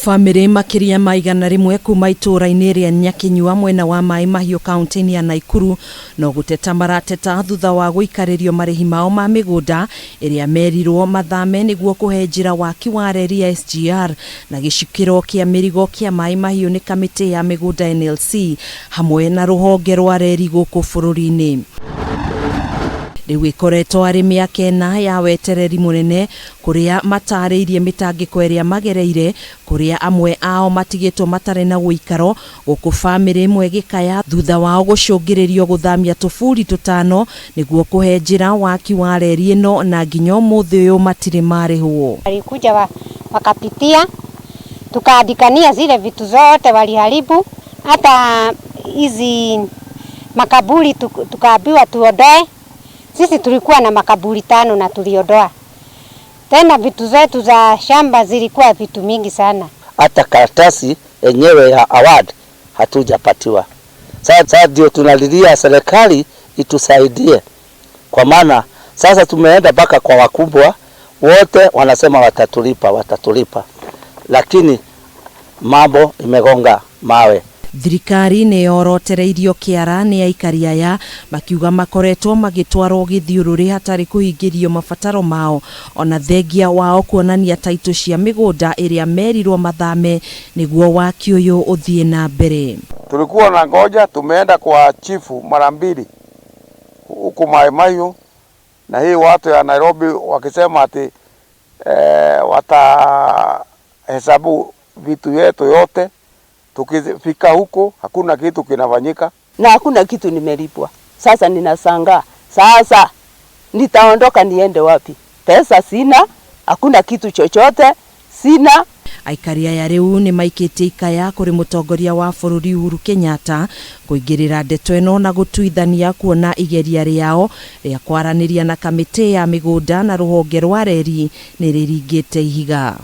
Family makiria maigana rimwe kuma itura-ini ria Nyakinyua mwena wa Mai Mahiu kaunti ya Naikuru no guteta marateta thutha wa guikaririo marihi mao ma migunda iria merirwo mathame niguo kuhe njira waki wa reri ya SGR na gicukiro kia mirigo kia Mai Mahiu ni kamiti ya migunda NLC hamwe na ruhonge rwa reri guku bururi-ini. Riu ikoretwo ari miaka ena ya wetereri munene kuria matariirie mitangiko iria magereire kuria amwe ao matigitwo matare na guikaro guku family imwe gikaya thutha wao gucungiririo guthamia tufuri tutano niguo kuhe njira waki wa reri ino na nginya umuthi uyu matire marihwo. Walikuja wakapitia tukaandikania zile vitu zote waliharibu, hata hizi makaburi tukaambiwa tuondoe. Sisi tulikuwa na makaburi 5 na tuliondoa. Tena vitu zetu za shamba zilikuwa vitu mingi sana. Hata karatasi yenyewe ya award hatujapatiwa. Sasa ndio tunalilia serikali itusaidie. Kwa maana sasa tumeenda mpaka kwa wakubwa wote wanasema watatulipa. Lakini mambo imegonga mawe. Thirikari ni yorotereirio kiara ni aikari aya makiuga makoretwo magitwarwo githiururi hatari kuhingirio mabataro mao ona thengia wao kuonania taito cia migunda iria merirwo mathame niguo waki uyu uthie na mbere. Tulikuwa na ngoja, tumeenda kwa chifu mara 2 huko Mai Mahiu na hii watu ya Nairobi wakisema ati watahesabu vitu yetu yote. Tukifika huko hakuna kitu kinafanyika na hakuna kitu nimelipwa. Sasa ninasanga, sasa nitaondoka niende wapi? Pesa sina, hakuna kitu chochote sina. Aikari aya riu ni maikite ikaya kuri mutongoria wa bururi Uhuru Kenyatta kuingirira ndeto ino na gutuithania kuona igeria riao ria kwaraniria na kamiti ya migunda na ruhonge rwa reri ni riringite ihiga.